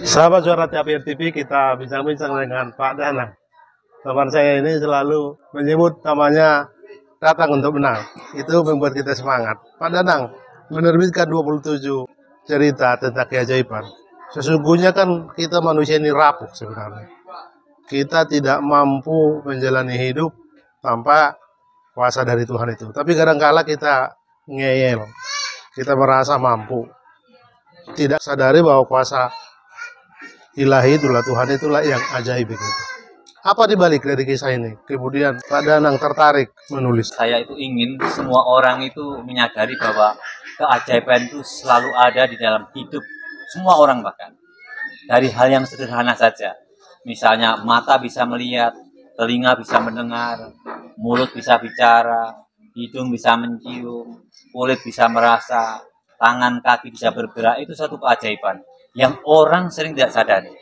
Sahabat Suara Tapir TV, kita bincang-bincang dengan Pak Danang. Teman saya ini selalu menyebut namanya datang untuk menang. Itu membuat kita semangat. Pak Danang menerbitkan 27 cerita tentang keajaiban. Sesungguhnya kan kita manusia ini rapuh sebenarnya. Kita tidak mampu menjalani hidup tanpa kuasa dari Tuhan itu. Tapi kadang-kala kita ngeyel. Kita merasa mampu. Tidak sadari bahwa kuasa ilahi itulah, Tuhan itulah yang ajaib begitu. Apa dibalik dari kisah ini? Kemudian Pak Danang tertarik menulis. Saya itu ingin semua orang itu menyadari bahwa keajaiban itu selalu ada di dalam hidup semua orang, bahkan dari hal yang sederhana saja. Misalnya mata bisa melihat, telinga bisa mendengar, mulut bisa bicara, hidung bisa mencium, kulit bisa merasa, tangan kaki bisa bergerak. Itu satu keajaiban yang orang sering tidak sadari,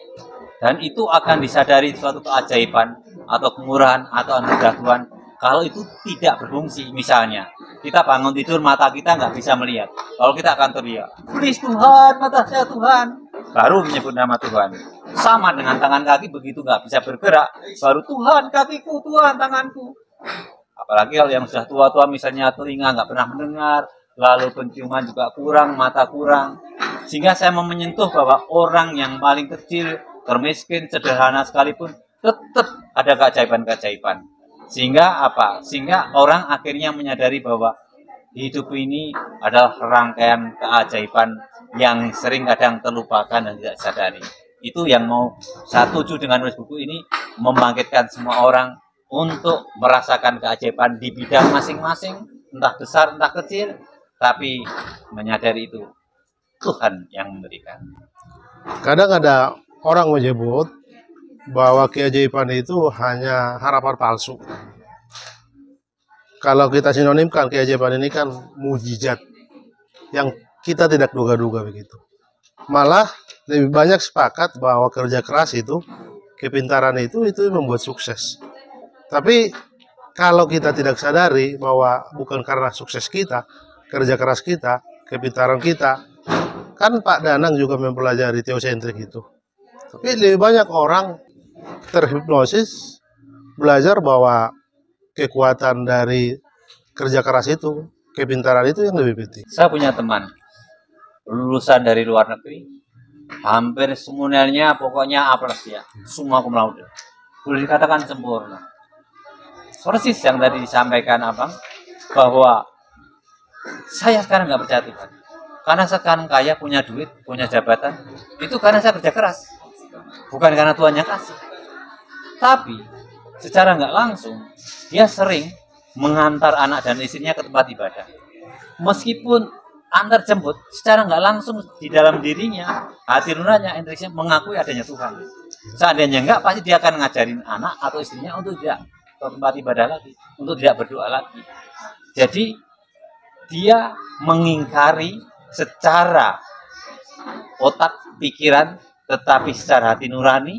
dan itu akan disadari suatu keajaiban atau kemurahan atau anugerah Tuhan kalau itu tidak berfungsi. Misalnya kita bangun tidur, mata kita nggak bisa melihat, lalu kita akan teriak, please Tuhan, mata saya Tuhan, baru menyebut nama Tuhan. Sama dengan tangan kaki, begitu nggak bisa bergerak, baru Tuhan kakiku, Tuhan tanganku. Apalagi kalau yang sudah tua-tua, misalnya telinga nggak pernah mendengar, lalu penciuman juga kurang, mata kurang. Sehingga saya mau menyentuh bahwa orang yang paling kecil, termiskin, sederhana sekalipun, tetap ada keajaiban-keajaiban. Sehingga apa? Sehingga orang akhirnya menyadari bahwa hidup ini adalah rangkaian keajaiban yang sering kadang terlupakan dan tidak sadari. Itu yang mau saya tuju dengan nulis buku ini, membangkitkan semua orang untuk merasakan keajaiban di bidang masing-masing, entah besar entah kecil, tapi menyadari itu Tuhan yang memberikan. Kadang ada orang menyebut bahwa keajaiban itu hanya harapan palsu. Kalau kita sinonimkan, keajaiban ini kan mujizat yang kita tidak duga-duga begitu. Malah lebih banyak sepakat bahwa kerja keras itu, kepintaran itu membuat sukses. Tapi kalau kita tidak sadari bahwa bukan karena sukses kita, kerja keras kita, kepintaran kita, kan Pak Danang juga mempelajari teosentrik itu. Tapi lebih banyak orang terhipnosis belajar bahwa kekuatan dari kerja keras itu, kepintaran itu yang lebih penting. Saya punya teman lulusan dari luar negeri, hampir semuanya pokoknya A+ ya, semua cum laude, boleh dikatakan sempurna. Persis yang tadi disampaikan Abang, bahwa saya sekarang nggak percaya Tuhan, karena sekarang kaya, punya duit, punya jabatan, itu karena saya kerja keras, bukan karena Tuhan yang kasih. Tapi secara nggak langsung dia sering mengantar anak dan istrinya ke tempat ibadah. Meskipun antar jemput, secara nggak langsung di dalam dirinya, hati nuraninya, intuisinya mengakui adanya Tuhan. Seandainya nggak, pasti dia akan ngajarin anak atau istrinya untuk tidak ke tempat ibadah lagi, untuk tidak berdoa lagi. Jadi dia mengingkari secara otak, pikiran, tetapi secara hati nurani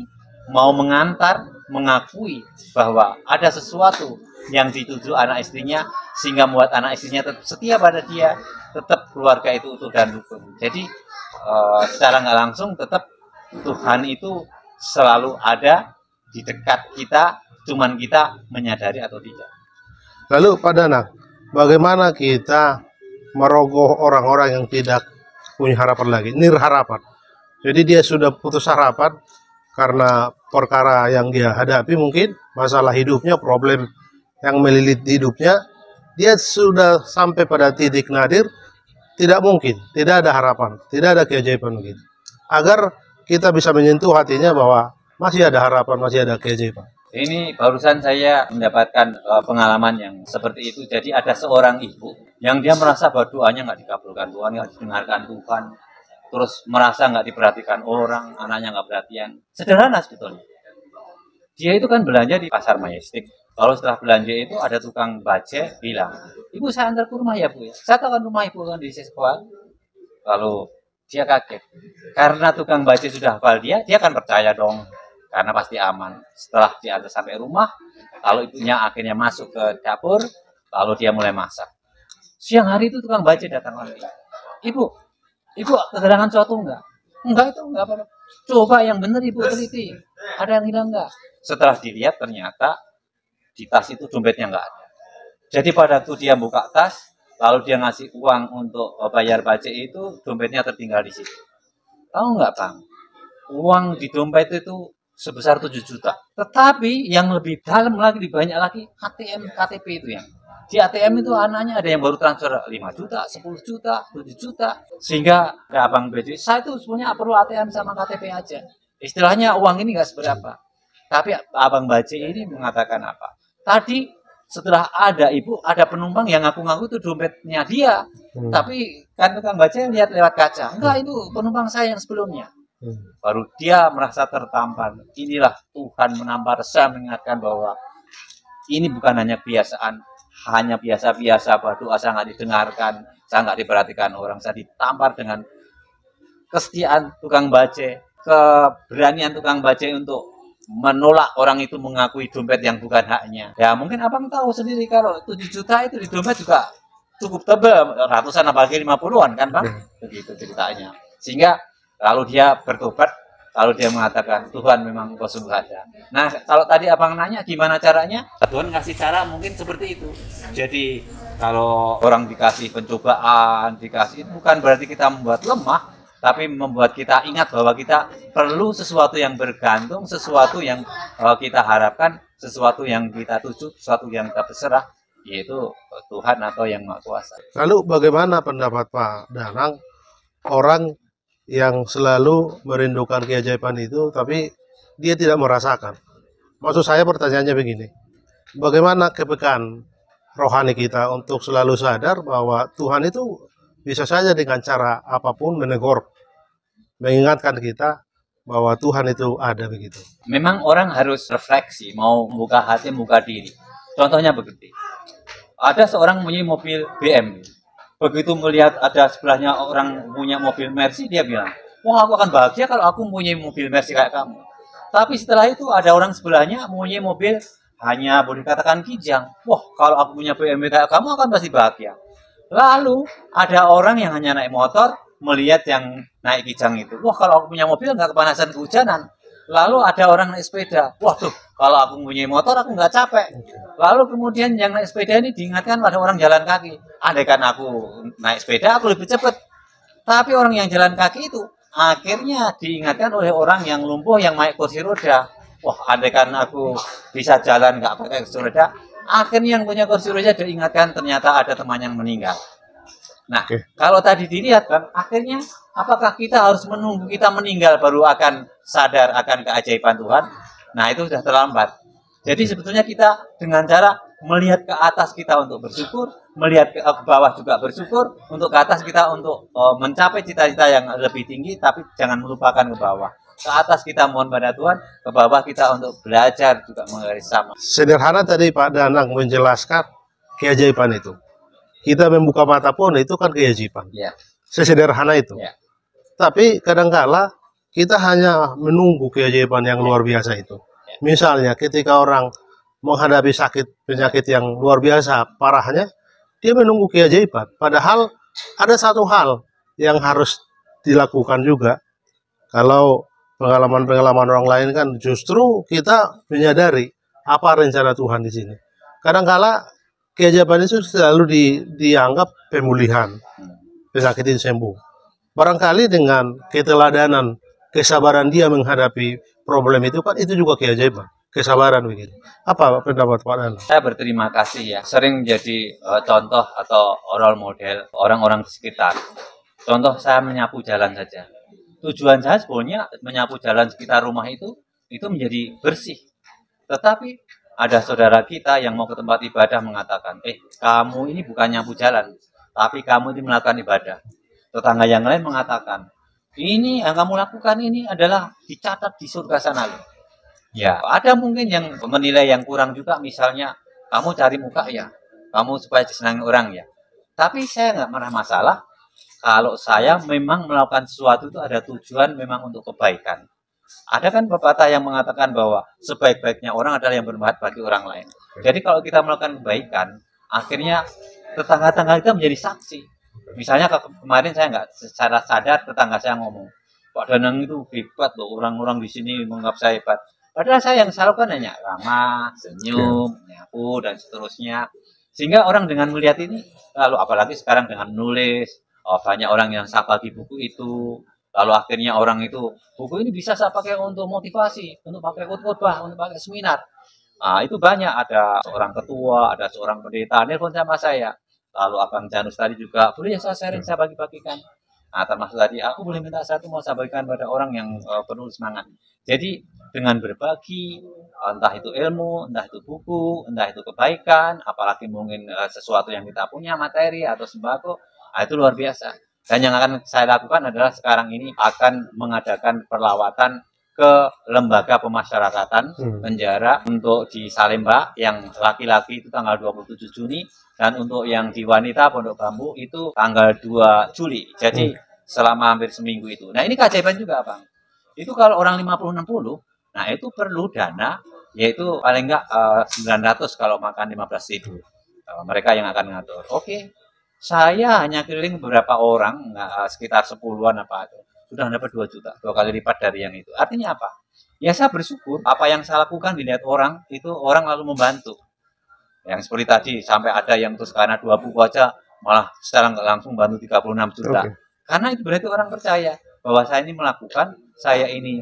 mau mengantar, mengakui bahwa ada sesuatu yang dituju anak istrinya, sehingga membuat anak istrinya tetap setia pada dia, tetap keluarga itu utuh dan rukun. Jadi secara nggak langsung tetap Tuhan itu selalu ada di dekat kita, cuman kita menyadari atau tidak. Lalu Pak Danang, bagaimana kita merogoh orang-orang yang tidak punya harapan lagi, nirharapan. Jadi dia sudah putus harapan karena perkara yang dia hadapi, mungkin masalah hidupnya, problem yang melilit hidupnya, dia sudah sampai pada titik nadir, tidak mungkin, tidak ada harapan, tidak ada keajaiban begitu. Agar kita bisa menyentuh hatinya bahwa masih ada harapan, masih ada keajaiban. Ini barusan saya mendapatkan pengalaman yang seperti itu. Jadi ada seorang ibu yang dia merasa bahwa doanya nggak dikabulkan Tuhan, nggak didengarkan Tuhan, terus merasa nggak diperhatikan orang, anaknya nggak perhatian. Sederhana sebetulnya. Dia itu kan belanja di pasar Majestic. Kalau setelah belanja itu ada tukang baje bilang, ibu saya antar ke rumah ya bu ya. Saya tahu kan rumah ibu kan di sekolah. Lalu dia kaget. Karena tukang baje sudah hafal dia akan percaya dong. Karena pasti aman. Setelah diantar sampai rumah, lalu ibunya akhirnya masuk ke dapur, lalu dia mulai masak. Siang hari itu tukang baje datang lagi. Ibu kegerangan suatu enggak? Enggak, itu enggak apa-apa. Coba yang benar ibu teliti, ada yang hilang nggak? Setelah dilihat ternyata di tas itu dompetnya nggak ada. Jadi pada waktu dia buka tas, lalu dia ngasih uang untuk bayar pajak itu, dompetnya tertinggal di situ. Tahu nggak Bang? Uang di dompet itu sebesar 7 juta. Tetapi yang lebih dalam lagi, lebih banyak lagi, ATM KTP itu yang. Di ATM itu anaknya ada yang baru transfer 5 juta, 10 juta, 7 juta. Sehingga ada Abang BJ, saya itu sebenarnya perlu ATM sama KTP aja. Istilahnya uang ini nggak seberapa. Tapi Abang Baji ini mengatakan apa? Tadi setelah ada ibu, ada penumpang yang ngaku-ngaku itu dompetnya dia. Tapi kan tukang baca lihat lewat kaca. Enggak, itu penumpang saya yang sebelumnya. Baru dia merasa tertampar. Inilah Tuhan menampar saya, mengingatkan bahwa ini bukan hanya kebiasaan, hanya biasa-biasa, bahwa doa saya nggak didengarkan, saya nggak diperhatikan orang, saya ditampar dengan kesetiaan tukang baca, keberanian tukang baca untuk menolak orang itu mengakui dompet yang bukan haknya. Ya mungkin abang tahu sendiri kalau 7 juta itu di dompet juga cukup tebal, ratusan apalagi 50-an kan bang, begitu ceritanya. Sehingga lalu dia bertobat, lalu dia mengatakan Tuhan memang engkau sungguh ada. Nah kalau tadi abang nanya gimana caranya, Tuhan ngasih cara mungkin seperti itu. Jadi kalau orang dikasih pencobaan, dikasih, bukan berarti kita membuat lemah, tapi membuat kita ingat bahwa kita perlu sesuatu yang bergantung, sesuatu yang kita harapkan, sesuatu yang kita tuju, sesuatu yang kita berserah, yaitu Tuhan atau Yang Maha Kuasa. Lalu bagaimana pendapat Pak Danang, orang yang selalu merindukan keajaiban itu, tapi dia tidak merasakan? Maksud saya pertanyaannya begini, bagaimana kepekaan rohani kita untuk selalu sadar bahwa Tuhan itu bisa saja dengan cara apapun menegur, mengingatkan kita bahwa Tuhan itu ada begitu. Memang orang harus refleksi, mau membuka hati, membuka diri. Contohnya begitu. Ada seorang punya mobil BM. Begitu melihat ada sebelahnya orang punya mobil Mercy, dia bilang, wah aku akan bahagia kalau aku punya mobil Mercy kayak kamu. Tapi setelah itu ada orang sebelahnya punya mobil hanya boleh katakan kijang. Wah kalau aku punya BMW kayak kamu akan pasti bahagia. Lalu ada orang yang hanya naik motor, melihat yang naik kijang itu. Wah kalau aku punya mobil nggak kepanasan kehujanan. Lalu ada orang naik sepeda. Wah tuh kalau aku punya motor aku nggak capek. Lalu kemudian yang naik sepeda ini diingatkan pada orang jalan kaki. Andaikan aku naik sepeda aku lebih cepat. Tapi orang yang jalan kaki itu akhirnya diingatkan oleh orang yang lumpuh yang naik kursi roda. Wah andaikan aku bisa jalan nggak pakai kursi roda. Akhirnya yang punya kursi roda diingatkan ternyata ada teman yang meninggal. Nah, kalau tadi dilihat kan, akhirnya apakah kita harus menunggu kita meninggal baru akan sadar akan keajaiban Tuhan? Nah, itu sudah terlambat. Jadi sebetulnya kita dengan cara melihat ke atas kita untuk bersyukur, melihat ke bawah juga bersyukur, untuk ke atas kita untuk mencapai cita-cita yang lebih tinggi, tapi jangan melupakan ke bawah. Ke atas kita mohon pada Tuhan, ke bawah kita untuk belajar juga menggaris sama. Sederhana tadi Pak Danang menjelaskan keajaiban itu. Kita membuka mata pun itu kan keajaiban. Ya. Sesederhana itu. Ya. Tapi kadangkala kita hanya menunggu keajaiban yang luar biasa itu. Misalnya ketika orang menghadapi penyakit yang luar biasa parahnya, dia menunggu keajaiban. Padahal ada satu hal yang harus dilakukan juga. Kalau pengalaman-pengalaman orang lain kan justru kita menyadari apa rencana Tuhan di sini. Kadangkala keajaiban itu selalu dianggap pemulihan, penyakit itu sembuh. Barangkali dengan keteladanan, kesabaran dia menghadapi problem itu kan itu juga keajaiban, kesabaran begitu. Apa pendapat Pak Dan? Saya berterima kasih ya, sering menjadi contoh atau role model orang-orang di sekitar. Contoh saya menyapu jalan saja. Tujuan saya sebenarnya menyapu jalan sekitar rumah itu menjadi bersih. Tetapi ada saudara kita yang mau ke tempat ibadah mengatakan, kamu ini bukan nyapu jalan, tapi kamu ini melakukan ibadah. Tetangga yang lain mengatakan, ini yang kamu lakukan ini adalah dicatat di surga sana. Ya, ada mungkin yang menilai yang kurang juga, misalnya, kamu cari muka ya, kamu supaya disenangi orang ya. Tapi saya nggak pernah masalah, kalau saya memang melakukan sesuatu itu ada tujuan memang untuk kebaikan. Ada kan pepatah yang mengatakan bahwa sebaik-baiknya orang adalah yang bermanfaat bagi orang lain. Jadi kalau kita melakukan kebaikan, akhirnya tetangga-tetangga kita menjadi saksi. Misalnya kemarin saya nggak secara sadar tetangga saya ngomong, Pak Danang itu hebat loh, orang-orang di sini menganggap saya hebat. Padahal saya yang selalu kan hanya ramah, senyum, menyapu, dan seterusnya. Sehingga orang dengan melihat ini, lalu apalagi sekarang dengan menulis, banyak orang yang saya bagi buku itu, lalu akhirnya orang itu, buku ini bisa saya pakai untuk motivasi, untuk pakai khotbah, untuk pakai seminar. Nah, itu banyak, ada seorang ketua, ada seorang pendeta, nelpon sama saya. Lalu Abang Janus tadi juga, boleh ya saya sharing, saya bagi-bagikan. Nah, termasuk tadi, aku boleh minta satu, mau saya bagikan pada orang yang penuh semangat. Jadi, dengan berbagi, entah itu ilmu, entah itu buku, entah itu kebaikan, apalagi mungkin sesuatu yang kita punya, materi atau sembako, nah, itu luar biasa. Dan yang akan saya lakukan adalah sekarang ini akan mengadakan perlawatan ke lembaga pemasyarakatan penjara untuk di Salemba yang laki-laki itu tanggal 27 Juni dan untuk yang di wanita Pondok Bambu itu tanggal 2 Juli. Jadi selama hampir seminggu itu. Nah, ini keajaiban juga, Bang. Itu kalau orang 50-60, nah itu perlu dana yaitu paling enggak 900 kalau makan 15.000. Mereka yang akan ngatur. Oke. Saya hanya keliling beberapa orang, sekitar 10-an apa itu. Sudah dapat 2 juta, 2 kali lipat dari yang itu. Artinya apa? Ya saya bersyukur apa yang saya lakukan dilihat orang, itu orang lalu membantu. Yang seperti tadi, sampai ada yang terus karena 2 buku aja, malah secara nggak langsung bantu 36 juta. Okay. Karena itu berarti orang percaya bahwa saya ini melakukan, saya ini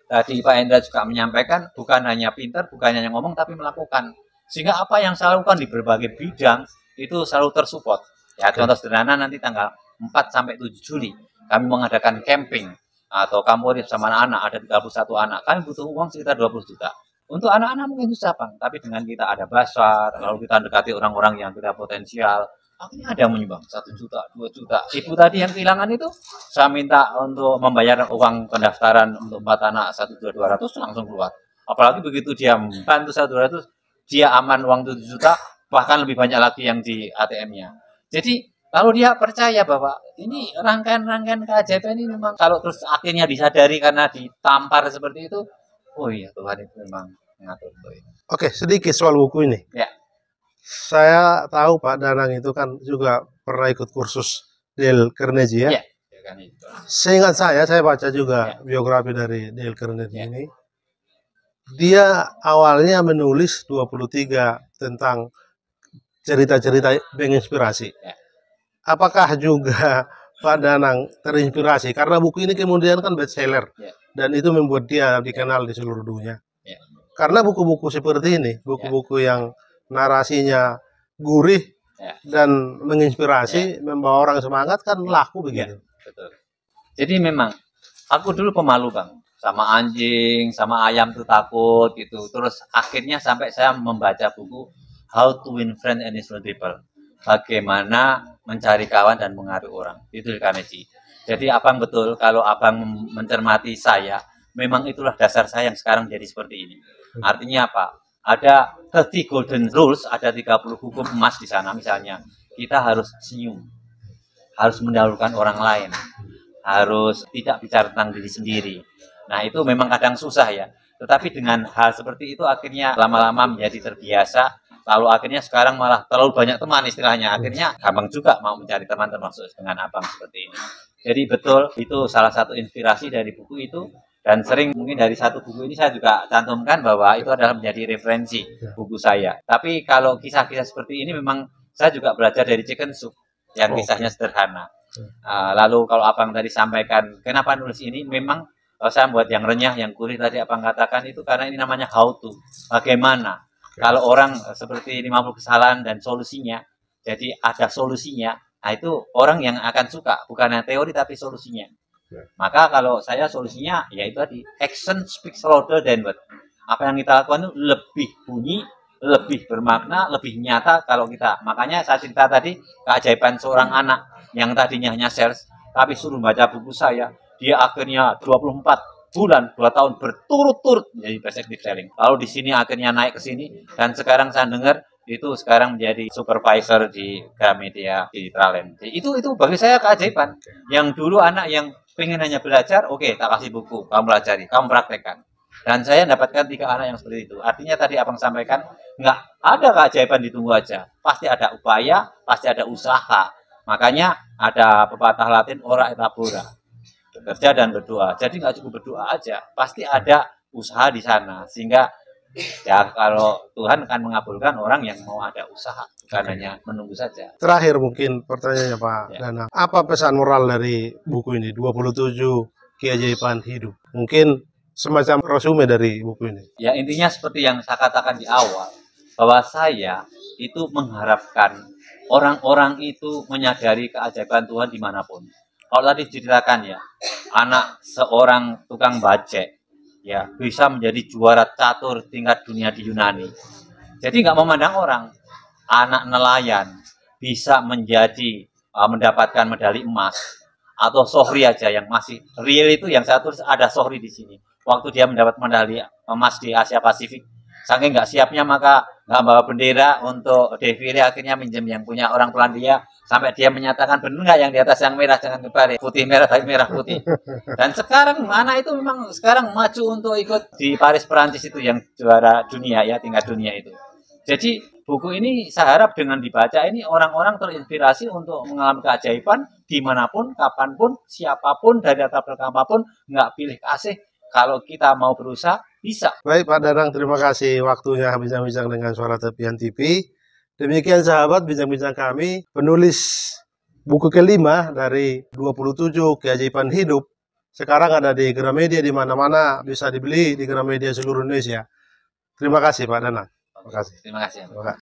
tadi Pak Hendra juga menyampaikan, bukan hanya pintar, bukan hanya ngomong, tapi melakukan. Sehingga apa yang saya lakukan di berbagai bidang, itu selalu tersupport. Ya, contoh sederhana nanti tanggal 4-7 Juli, kami mengadakan camping atau kampus sama anak-anak, ada 31 anak. Kami butuh uang sekitar 20 juta. Untuk anak-anak mungkin susah, Bang. Tapi dengan kita ada basar, lalu kita dekati orang-orang yang tidak potensial, akhirnya ada yang menyumbang 1 juta, 2 juta. Ibu tadi yang kehilangan itu, saya minta untuk membayar uang pendaftaran untuk 4 anak 1.200 langsung keluar. Apalagi begitu dia bantu 1.200, dia aman uang 7 juta, bahkan lebih banyak lagi yang di ATM-nya. Jadi lalu dia percaya bahwa ini rangkaian-rangkaian keajaiban ini memang kalau terus akhirnya disadari karena ditampar seperti itu, oh iya Tuhan itu memang mengatur itu. Oke, sedikit soal buku ini. Ya. Saya tahu Pak Danang itu kan juga pernah ikut kursus Dale Carnegie ya. Ya. Seingat saya baca juga biografi dari Dale Carnegie ini. Dia awalnya menulis 23 tentang cerita-cerita menginspirasi. Apakah juga Pak Danang terinspirasi? Karena buku ini kemudian kan bestseller. Dan itu membuat dia dikenal di seluruh dunia. Karena buku-buku seperti ini, buku-buku yang narasinya gurih dan menginspirasi, membawa orang semangat kan laku begitu. Betul. Jadi memang, aku dulu pemalu Bang. Sama anjing, sama ayam tuh takut gitu. Terus akhirnya sampai saya membaca buku How to Win Friends and Influence People. Bagaimana mencari kawan dan mengaruhi orang. Itu Carnegie. Jadi abang betul kalau abang mencermati saya, memang itulah dasar saya yang sekarang jadi seperti ini. Artinya apa? Ada 30 golden rules, ada 30 hukum emas di sana misalnya. Kita harus senyum. Harus mendahulukan orang lain. Harus tidak bicara tentang diri sendiri. Nah itu memang kadang susah ya. Tetapi dengan hal seperti itu akhirnya lama-lama menjadi terbiasa. Lalu akhirnya sekarang malah terlalu banyak teman istilahnya. Akhirnya gampang juga mau mencari teman termasuk dengan abang seperti ini. Jadi betul itu salah satu inspirasi dari buku itu. Dan sering mungkin dari satu buku ini saya juga cantumkan bahwa itu adalah menjadi referensi buku saya. Tapi kalau kisah-kisah seperti ini memang saya juga belajar dari Chicken Soup yang kisahnya sederhana. Lalu kalau abang tadi sampaikan kenapa nulis ini, memang saya buat yang renyah, yang gurih tadi abang katakan itu karena ini namanya how to. Bagaimana? Kalau orang seperti 50 kesalahan dan solusinya, jadi ada solusinya, nah itu orang yang akan suka, bukan yang teori tapi solusinya. Maka kalau saya solusinya, yaitu tadi, action speaks louder than word. Apa yang kita lakukan itu lebih bunyi, lebih bermakna, lebih nyata kalau kita. Makanya saya cerita tadi, keajaiban seorang anak yang tadinya hanya sales, tapi suruh baca buku saya, dia akhirnya 24 bulan, 2 tahun berturut-turut menjadi best active selling. Lalu di sini akhirnya naik ke sini, dan sekarang saya dengar itu sekarang menjadi supervisor di Gramedia di Tralen. Itu bagi saya keajaiban. Yang dulu anak yang pengen hanya belajar, oke, tak kasih buku, kamu pelajari, kamu praktekkan. Dan saya dapatkan 3 anak yang seperti itu. Artinya tadi abang sampaikan, nggak ada keajaiban, ditunggu aja. Pasti ada upaya, pasti ada usaha. Makanya ada pepatah Latin, ora et labora. bekerja dan berdoa. Jadi nggak cukup berdoa aja, pasti ada usaha di sana. Sehingga ya kalau Tuhan akan mengabulkan orang yang mau ada usaha, bukan hanya menunggu saja. Terakhir mungkin pertanyaannya Pak Ya. Danang, apa pesan moral dari buku ini, 27 Keajaiban Hidup? Mungkin semacam resume dari buku ini. Ya intinya seperti yang saya katakan di awal, bahwa saya itu mengharapkan orang-orang itu menyadari keajaiban Tuhan dimanapun. Kalau tadi diceritakan ya, anak seorang tukang bajek ya bisa menjadi juara catur tingkat dunia di Yunani. Jadi nggak memandang orang. Anak nelayan bisa menjadi mendapatkan medali emas, atau Sohri aja yang masih real itu yang saya tulis ada Sohri di sini. Waktu dia mendapat medali emas di Asia Pasifik, saking nggak siapnya maka nggak bawa bendera untuk defile, akhirnya minjem yang punya orang Polandia, sampai dia menyatakan benar nggak yang di atas yang merah jangan kebalik, putih merah tapi merah putih. Dan sekarang mana itu memang sekarang maju untuk ikut di Paris Perancis itu yang juara dunia ya, tingkat dunia itu. Jadi buku ini saya harap dengan dibaca ini orang-orang terinspirasi untuk mengalami keajaiban dimanapun, kapanpun, siapapun, dari latar belakang apapun, nggak pilih kasih. Kalau kita mau berusaha, bisa. Baik Pak Danang, terima kasih waktunya bincang-bincang dengan Suara Tepian TV. Demikian sahabat bincang-bincang kami, penulis buku kelima dari 27 Keajaiban Hidup. Sekarang ada di Gramedia, di mana-mana bisa dibeli di Gramedia seluruh Indonesia. Terima kasih Pak Danang. Terima kasih. Terima kasih.